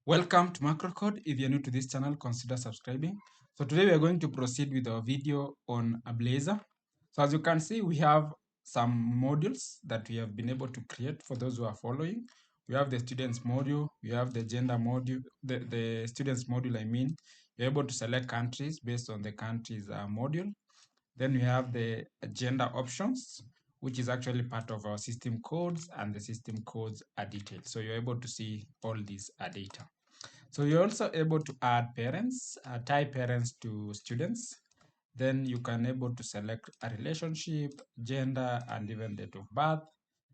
Welcome to MacroCode. If you're new to this channel, consider subscribing. So today we are going to proceed with our video on a Blazor. So as you can see, we have some modules that we have been able to create for those who are following. We have the students module, we have the gender module, the students module, you're able to select countries based on the country's module. Then we have the gender options, which is actually part of our system codes, and the system codes are detailed. So you're able to see all these data. So you're also able to add parents, tie parents to students. Then you can able to select a relationship, gender, and even date of birth.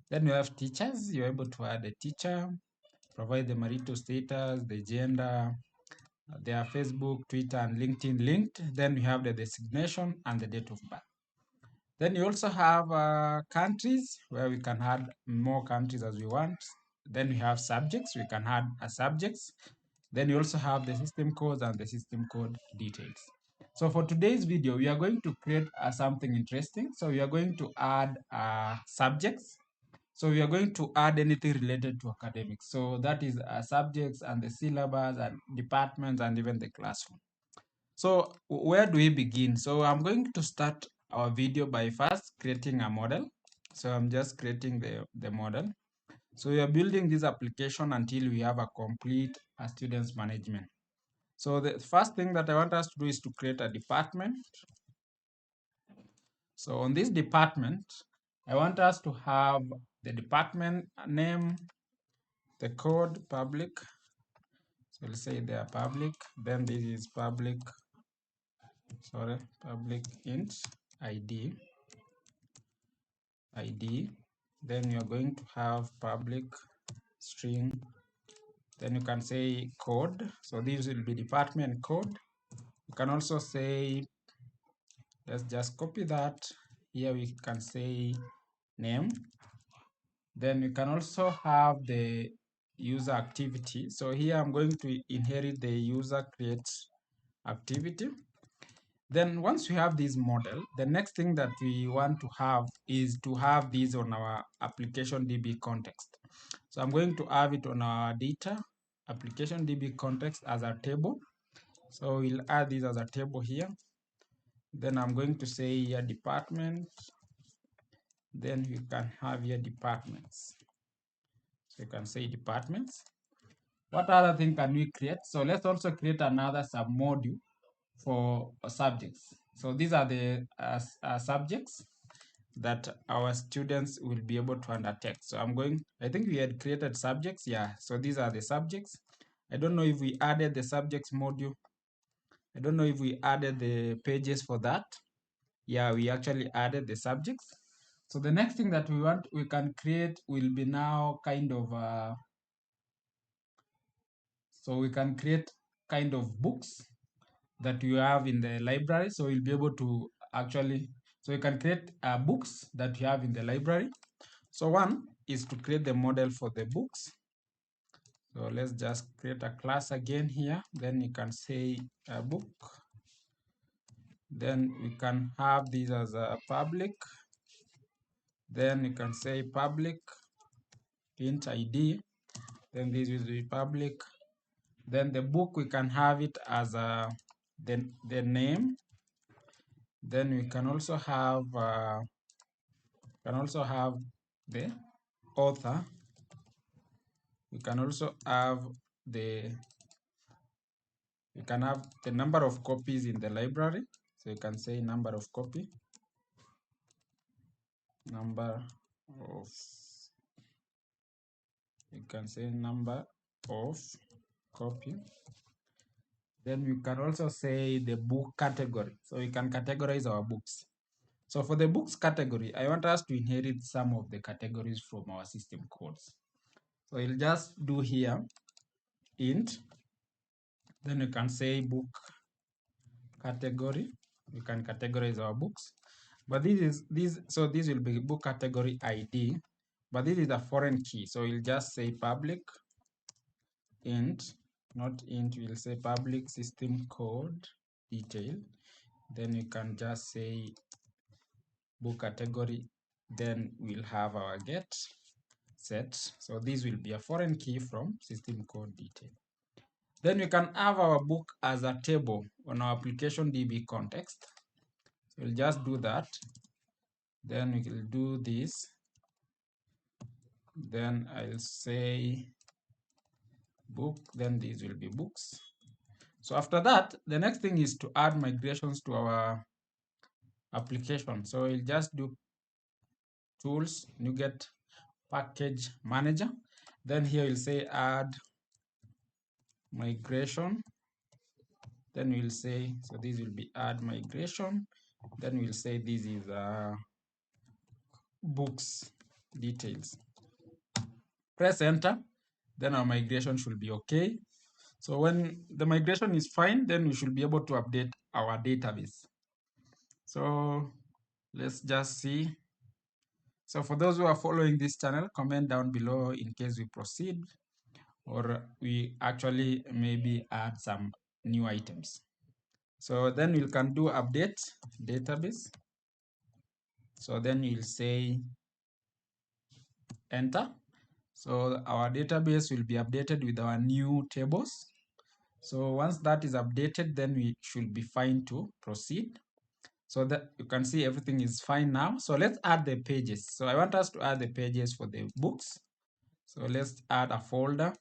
Then you have teachers. You're able to add a teacher, provide the marital status, the gender, their Facebook, Twitter, and LinkedIn linked. Then we have the designation and the date of birth. Then you also have countries where we can add more countries as we want. Then we have subjects. We can add subjects. Then you also have the system codes and the system code details. So for today's video, we are going to create something interesting. So we are going to add subjects. So we are going to add anything related to academics. So that is subjects and the syllabus and departments and even the classroom. So where do we begin? So I'm going to start our video by first creating a model. So I'm just creating the model. So we are building this application until we have a complete students management. So the first thing that I want us to do is to create a department. So on this department, I want us to have the department name, the code public. So let's say they are public. Then this is public int ID. Then you're going to have public string. Then you can say code. So this will be department code. You can also say, let's just copy that. Here we can say name. Then you can also have the user activity. So here I'm going to inherit the user create activity. Then once we have this model, the next thing that we want to have is to have this on our application DB context. So I'm going to have it on our data application DB context as a table. So we'll add this as a table here. Then I'm going to say here department. Then you can have here departments. So you can say departments. What other thing can we create? So let's also create another submodule for subjects. So these are the subjects that our students will be able to undertake. So I think we had created subjects. Yeah, so these are the subjects. I don't know if we added the subjects module. I don't know if we added the pages for that. Yeah, we actually added the subjects. So the next thing that we can create will be now kind of, so we can create kind of books that you have in the library. So we'll be able to actually, so you can create books that you have in the library. So one is to create the model for the books. So let's just create a class again here. Then you can say a book. Then we can have this as a public. Then you can say public int ID. Then this will be public. Then the book, we can have it as the name. Then we can also have the author. We can also have the number of copies in the library. So you can say number of copy. You can say number of copy. Then you can also say the book category. So you can categorize our books. So for the books category, I want us to inherit some of the categories from our system codes. So you'll just do here int. Then you can say book category. We can categorize our books. But this will be book category ID. But this is a foreign key. So we'll just say public int, not int, we'll say public system code detail. Then you can just say book category. Then we'll have our get set. So this will be a foreign key from system code detail. Then we can have our book as a table on our application DB context. So we'll just do that. Then we will do this. Then I'll say book, then these will be books. So after that, the next thing is to add migrations to our application. So we'll just do tools, NuGet package manager. Then here we'll say add migration. Then we'll say, so this will be add migration. Then we'll say this is books details. Press enter. Then our migration should be okay. So when the migration is fine, then we should be able to update our database. So let's just see. So for those who are following this channel, comment down below in case we proceed or we actually maybe add some new items. So then we can do update database. So then you'll say enter. So our database will be updated with our new tables. So once that is updated, then we should be fine to proceed. So that you can see everything is fine now. So let's add the pages. So I want us to add the pages for the books. So let's add a folder.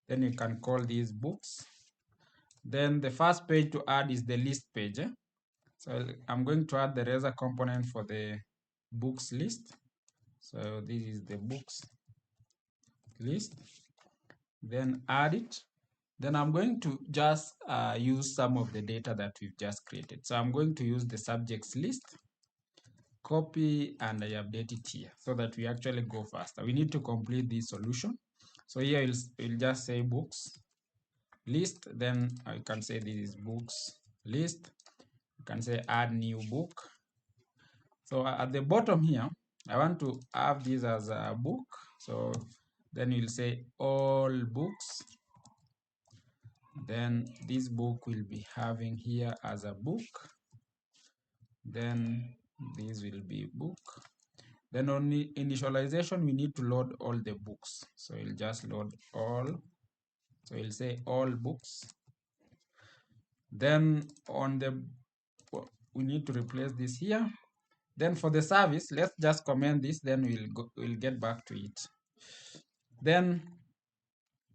Then you can call these books. Then the first page to add is the list page. So I'm going to add the razor component for the books list. So this is the books list. Then add it. Then I'm going to just use some of the data that we've just created. So I'm going to use the subjects list, copy, and I update it here so that we actually go faster. We need to complete this solution. So here we'll just say books list. Then I can say this is books list. You can say add new book. So at the bottom here, I want to have this as a book. So then you'll say all books. Then this book will be having here as a book. Then this will be book. Then on the initialization, we need to load all the books. So we'll just load all. So we'll say all books. Then on the, we need to replace this here. Then for the service, let's just comment this, then we'll get back to it. Then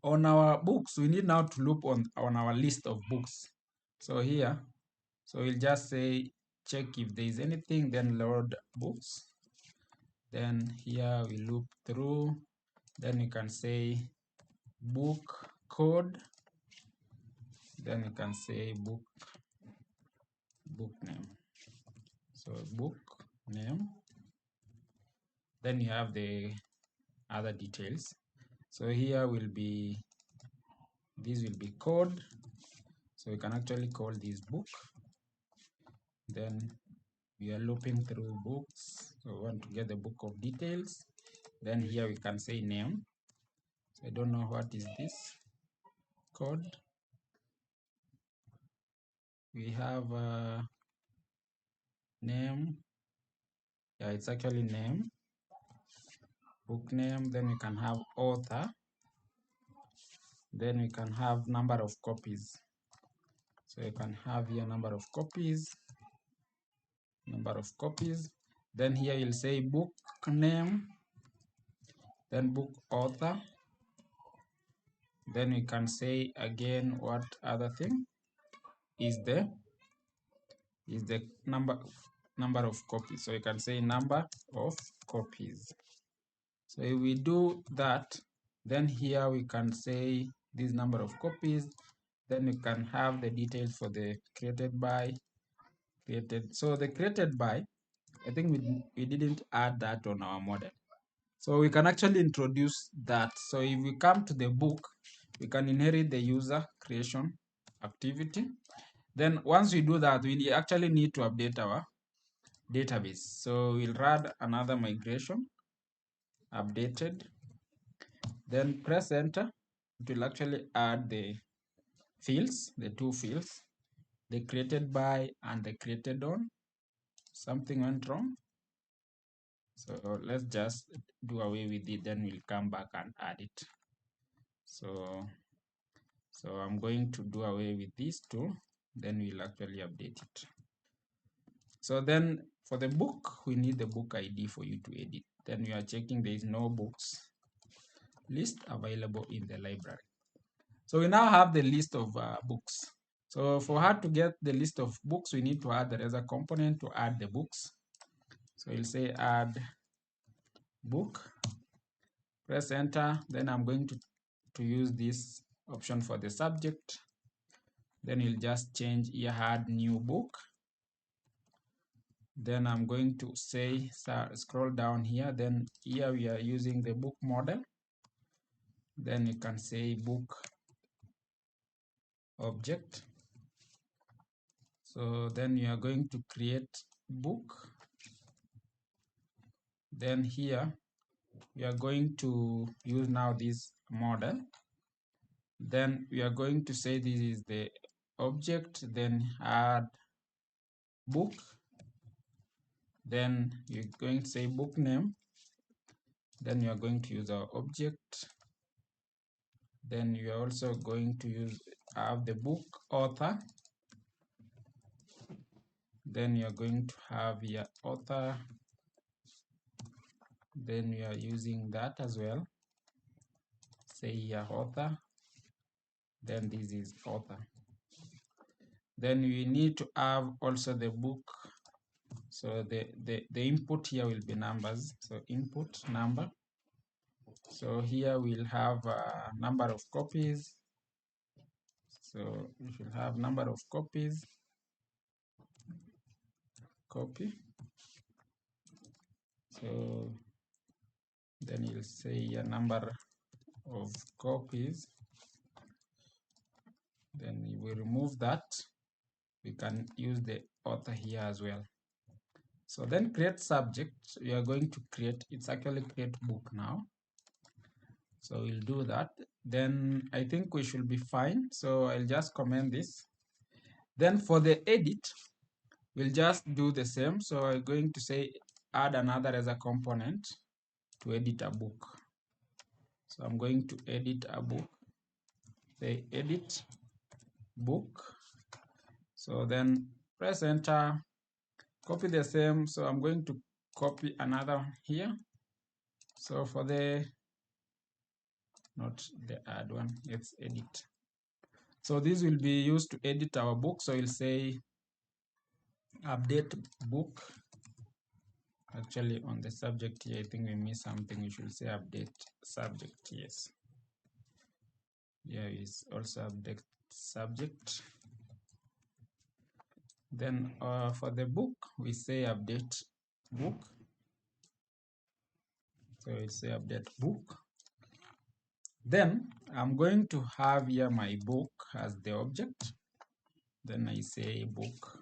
on our books, we need now to loop on our list of books. So here, so we'll just say check if there is anything, then load books. Then here we loop through. Then you can say book code. Then you can say book name. So book name. Then you have the other details. So here will be, this will be code. So we can actually call this book. Then we are looping through books. So we want to get the book of details. Then here we can say name. So I don't know what is this code. We have a name. Yeah, it's actually name. Book name. Then we can have author. Then we can have number of copies. So you can have here number of copies. Then here you'll say book name, then book author. Then we can say again what other thing is the number of copies. So you can say number of copies. So if we do that, then here we can say this number of copies. Then we can have the details for the created by, created. So the created by, I think we didn't add that on our model. So we can actually introduce that. So if we come to the book, we can inherit the user creation activity. Then once we do that, we actually need to update our database. So we'll run another migration, updated, then press enter. It will actually add the fields, the two fields, the created by and the created on. Something went wrong. So let's just do away with it, then we'll come back and add it. So So I'm going to do away with these two, then we'll actually update it. So then for the book, we need the book ID for you to edit. Then we are checking there is no books list available in the library. So we now have the list of books. So for her to get the list of books, we need to add the Razor component to add the books. So we'll say add book, press enter. Then I'm going to use this option for the subject. Then we'll just change here, add new book. Then I'm going to say, scroll down here. Then here we are using the book model. Then you can say book object. So then you are going to create book. Then here we are going to use now this model. Then we are going to say this is the object, then add book. Then you're going to say book name. Then you are going to use our object. Then you are also going to have the book author. Then you are going to have your author. Then we are using that as well. Say here author. Then this is author. Then we need to have also the book. So the input here will be numbers. So input number. So here we'll have a number of copies. So we should have number of copies. Copy. So then you'll say a number of copies. Then we remove that. We can use the author here as well. So then create subject. We are going to create, it's actually create book now. So we'll do that. Then I think we should be fine. So I'll just comment this. Then for the edit, we'll just do the same. So I'm going to say add another as a component to edit a book. So I'm going to edit a book. Say edit book. So then press enter, copy the same. So I'm going to copy another here. So for the, not the add one, let's edit. So this will be used to edit our book. So we'll say update book. Actually on the subject here, I think we missed something. We should say update subject, yes. Here is also update subject. Then for the book, we say update book. So we'll say update book. Then I'm going to have here my book as the object. Then I say book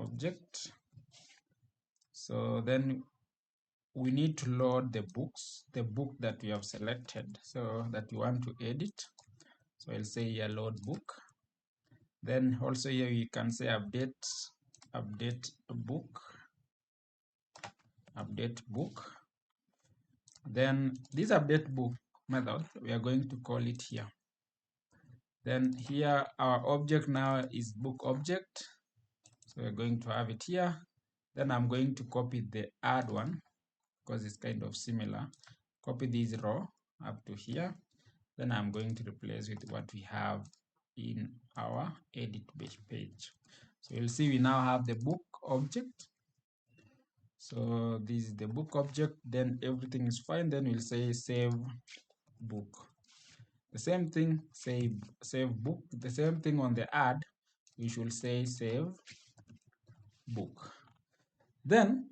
object. So then we need to load the books, the book that we have selected, so that we want to edit. So I'll say here load book. Then also here we can say update book, update book. Then this update book method, we are going to call it here. Then here our object now is book object. So we're going to have it here. Then I'm going to copy the add one because it's kind of similar. Copy this row up to here. Then I'm going to replace with what we have in our edit page. So you'll see we now have the book object. So this is the book object. Then everything is fine. Then we'll say save book. The same thing, save book. The same thing on the add, we should say save book. Then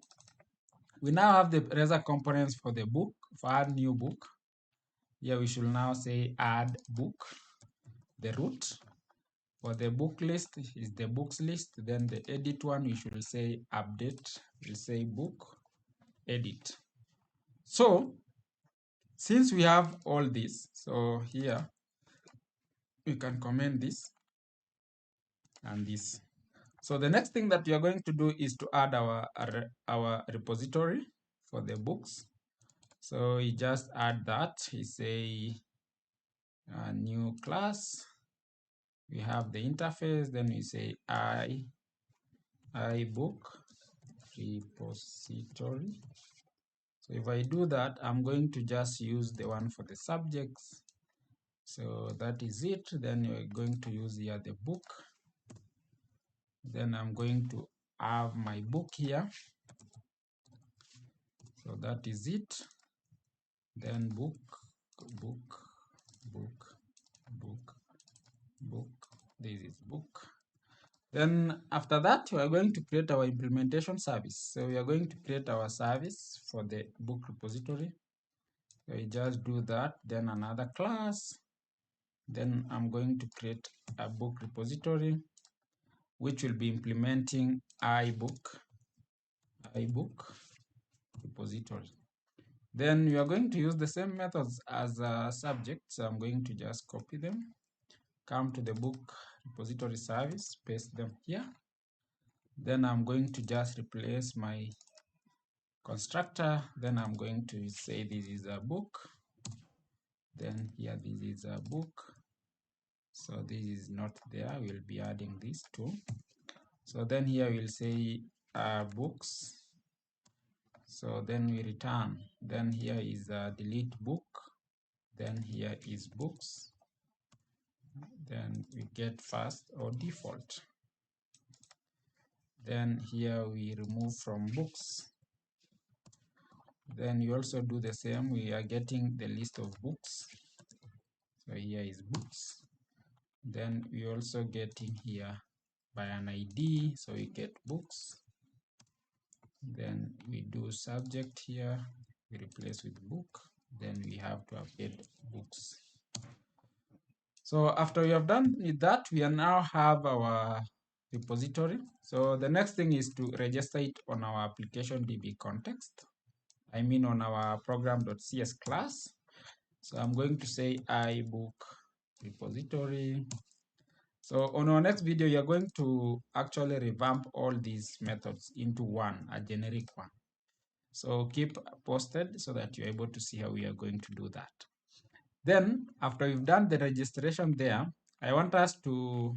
we now have the Razor components for the book, for add new book. Here we should now say add book. The root for the book list is the books list. Then the edit one, we should say update. We'll say book edit. So since we have all this, so here we can comment this and this. So the next thing that we are going to do is to add our repository for the books. So we just add that. We say a new class. We have the interface, then we say book repository. So if I do that, I'm going to just use the one for the subjects. So that is it. Then you're going to use here the book. Then I'm going to have my book here. So that is it. Then book. This is book. Then after that, we are going to create our implementation service. So we are going to create our service for the book repository. So we just do that. Then another class. Then I'm going to create a book repository, which will be implementing iBook repository. Then you are going to use the same methods as a subject. So I'm going to just copy them, come to the book repository service, paste them here. Then I'm going to just replace my constructor. Then I'm going to say this is a book. Then here this is a book. So this is not there. We'll be adding this too. So then here we'll say books. So then we return. Then here is delete book. Then here is books. Then we get first or default. Then here we remove from books. Then you also do the same. We are getting the list of books. So here is books. Then we also getting here by an ID. So we get books. Then we do subject here. We replace with book. Then we have to update books. So after we have done with that, we now have our repository. So the next thing is to register it on our application DB context. I mean on our program.cs class. So I'm going to say iBook repository. So on our next video, you're going to actually revamp all these methods into one, a generic one. So keep posted so that you're able to see how we are going to do that. Then after we've done the registration there, I want us to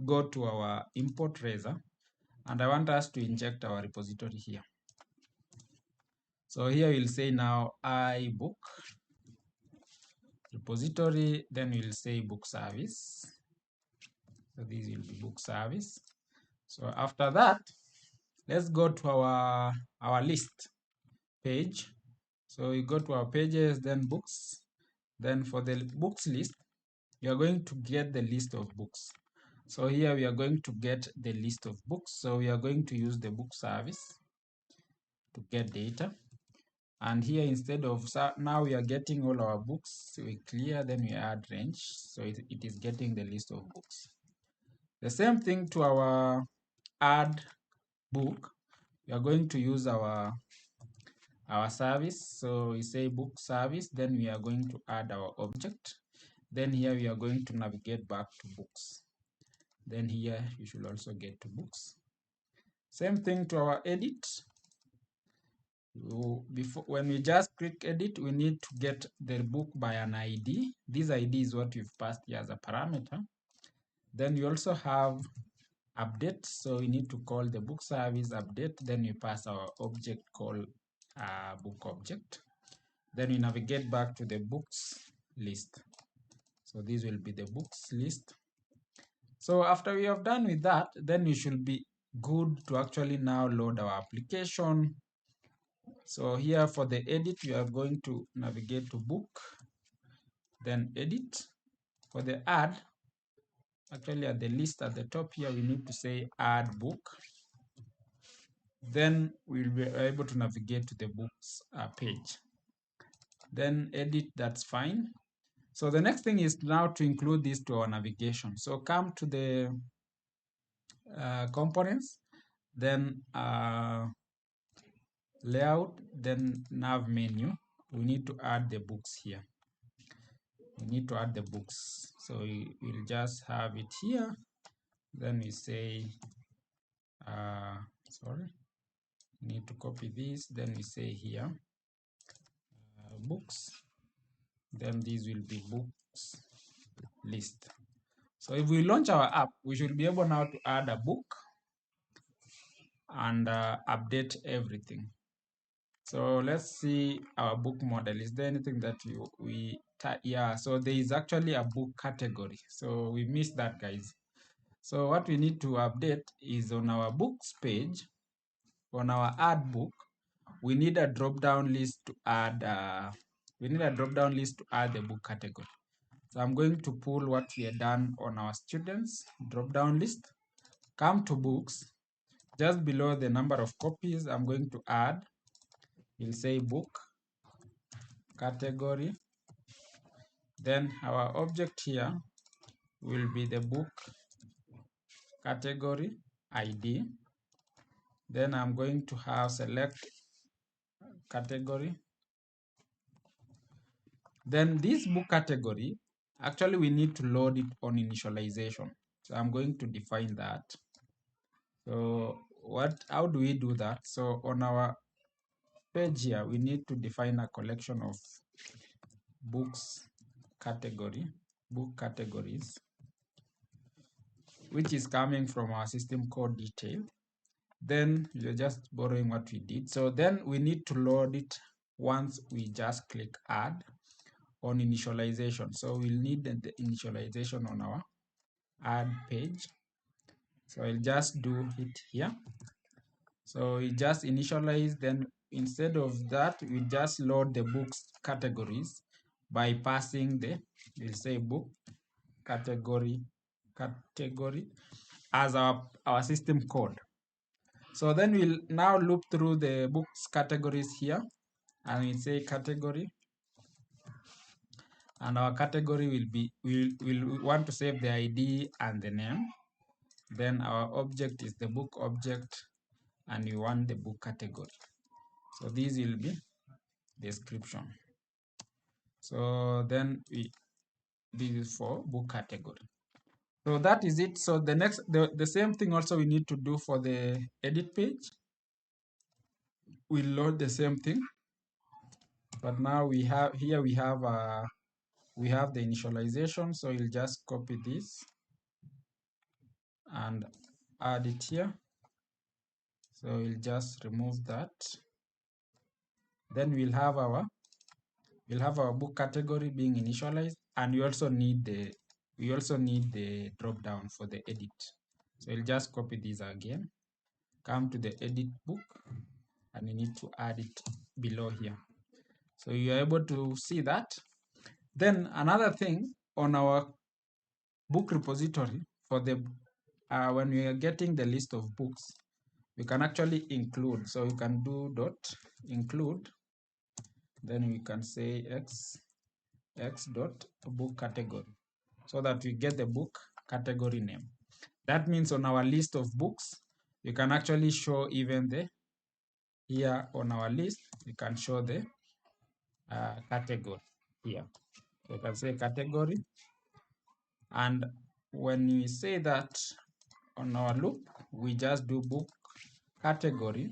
go to our import razor and I want us to inject our repository here. So here we'll say now iBook repository, then we'll say book service. So this will be book service. So after that, let's go to our list page. So we go to our pages, then books. Then for the books list, you are going to get the list of books. So here we are going to get the list of books. So we are going to use the book service to get data. And here instead of, now we are getting all our books, so we clear, then we add range. So it is getting the list of books. The same thing to our add book. We are going to use our service. So we say book service, then we are going to add our object. Then here we are going to navigate back to books. Then here you should also get to books. Same thing to our edit. When we just click edit, we need to get the book by an ID. This ID is what we've passed here as a parameter. Then you also have update. So we need to call the book service update. Then we pass our object called book object. Then we navigate back to the books list. So this will be the books list. So after we have done with that, then we should be good to actually now load our application. So here for the edit, we are going to navigate to book, then edit. For the add, actually at the list at the top here, we need to say add book. Then we'll be able to navigate to the books page. Then edit, that's fine. So the next thing is now to include this to our navigation. So come to the components, then layout, then nav menu. We need to add the books here. We need to add the books. So we'll just have it here. Then we say, sorry, we need to copy this. Then we say here, books. Then these will be books. list. So if we launch our app, we should be able now to add a book and update everything. So let's see our book model. Is there anything that yeah, so there is actually a book category. So we missed that, guys. So what we need to update is on our books page, on our add book, we need a drop-down list to add the book category. So I'm going to pull what we have done on our students drop-down list, come to books, just below the number of copies, I'm going to add, we'll say book category. Then our object here will be the book category ID. Then I'm going to have select category. Then this book category, actually we need to load it on initialization. So I'm going to define that. So how do we do that? So on our page here, we need to define a collection of book categories, which is coming from our system code detail. Then you're just borrowing what we did. So then we need to load it once we just click add on initialization. So we'll need the initialization on our add page. So I'll just do it here. So we just initialize, then instead of that, we just load the books categories by passing we'll say book category as our system code. So then we'll now loop through the books categories here, and we'll say category, and our category will be, we'll want to save the ID and the name. Then our object is the book object, and we want the book category. So this will be description. So then this is for book category. So that is it. So the same thing also we need to do for the edit page. We'll load the same thing, but now we have the initialization. So we'll just copy this and add it here. So we'll just remove that. Then we'll have our book category being initialized, and we also need the drop down for the edit. So we'll just copy this again, come to the edit book, and we need to add it below here. So you are able to see that. Then another thing on our book repository, for the when we are getting the list of books, we can actually include. So you can do .include, then we can say x dot book category, so that we get the book category name. That means on our list of books, you can actually show even here on our list, you can show the category here. So you can say category, and when we say that on our loop, we just do book category,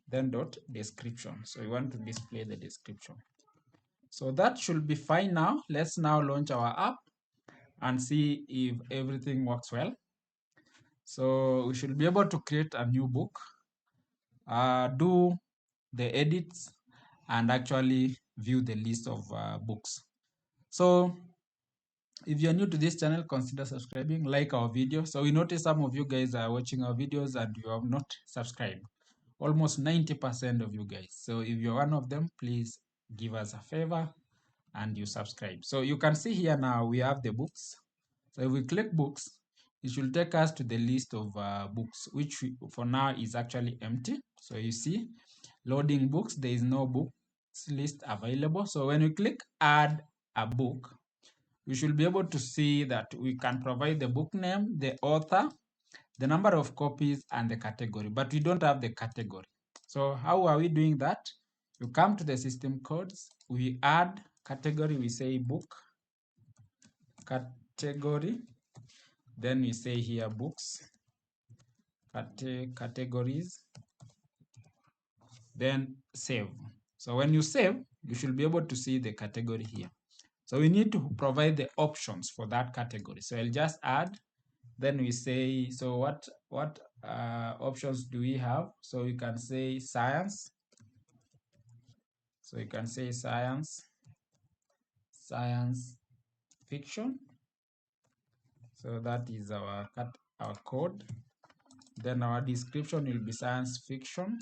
then dot description. So we want to display the description. So that should be fine now. Let's now launch our app and see if everything works well. So we should be able to create a new book, do the edits, and actually view the list of books. So if you're new to this channel, consider subscribing, like our video. So we notice some of you guys are watching our videos and you have not subscribed. Almost 90% of you guys. So if you're one of them, please give us a favor and you subscribe. So you can see here now we have the books. So if we click books, it should take us to the list of books, which for now is actually empty. So you see, loading books, there is no books list available. So when we click add a book, we should be able to see that we can provide the book name, the author, the number of copies, and the category, but we don't have the category. So how are we doing that? You come to the system codes, we add category, we say book category, then we say here books categories, then save. So when you save, you should be able to see the category here. So we need to provide the options for that category. So I'll just add, then we say, so what options do we have? So you can say science. So you can say science fiction. So that is our code. Then our description will be science fiction.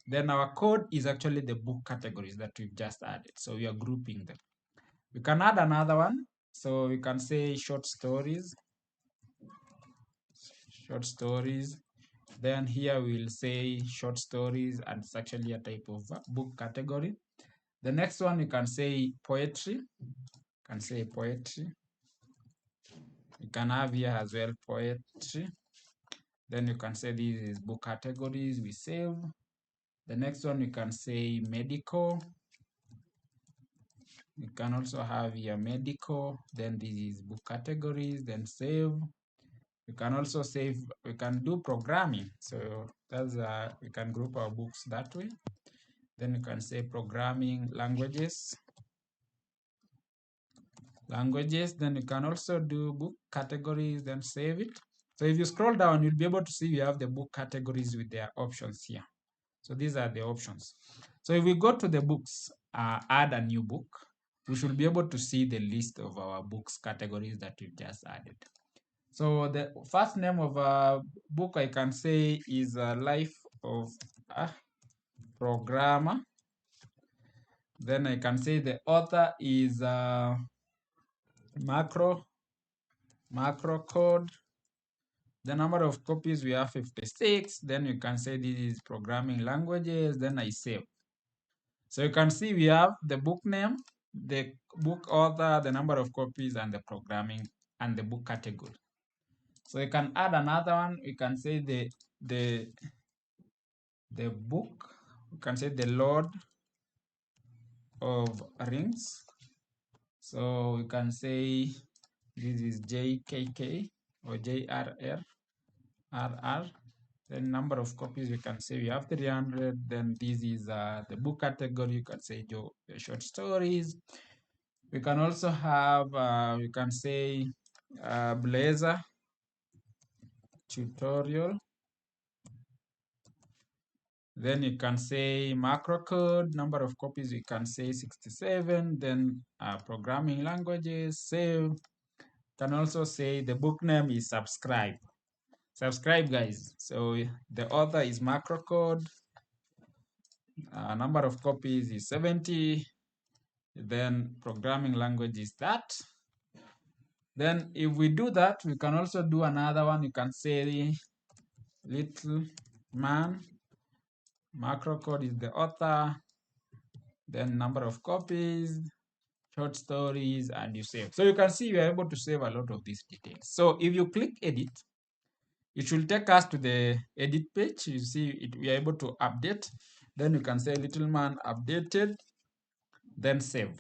Then our code is actually the book categories that we've just added. So we are grouping them. We can add another one. So we can say short stories. Short stories. Then here we'll say short stories, and it's actually a type of book category. The next one you can say poetry. You can say poetry. You can have here as well poetry. Then you can say this is book categories. We save. The next one you can say medical. You can also have here medical. Then this is book categories. Then save. You can also save. We can do programming. So that's we can group our books that way. Then you can say programming languages. Then you can also do book categories, then save it. So if you scroll down, you'll be able to see you have the book categories with their options here. So these are the options. So if we go to the books, add a new book, we should be able to see the list of our books categories that we've just added. So the first name of a book I can say is Life of a Programmer. Then I can say the author is macro code. The number of copies we have 56. Then you can say this is programming languages. Then I save. So you can see we have the book name, the book author, the number of copies, and the programming and the book category. So you can add another one. You can say the book. You can say the Lord of Rings. So we can say this is JKK or JRR. Then number of copies we can say we have 300. Then this is the book category. You can say short stories. We can also have we can say Blazor tutorial. Then you can say macro code, number of copies we can say 67. Then programming languages, save. Can also say the book name is subscribe. Subscribe, guys. So the author is macro code. Number of copies is 70. Then programming language is that. Then if we do that, we can also do another one. You can say little man. Macro code is the author. Then number of copies, short stories, and you save. So you can see you are able to save a lot of these details. So if you click edit, it will take us to the edit page. You see we are able to update. Then you can say little man updated, then save.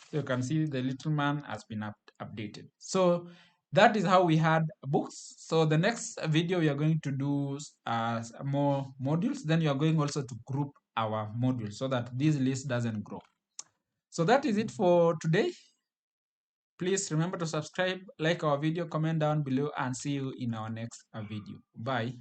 So you can see the little man has been updated. So that is how we had books. So the next video we are going to do more modules. Then you are going also to group our modules so that this list doesn't grow. So that is it for today. Please remember to subscribe, like our video, comment down below, and see you in our next video. Bye.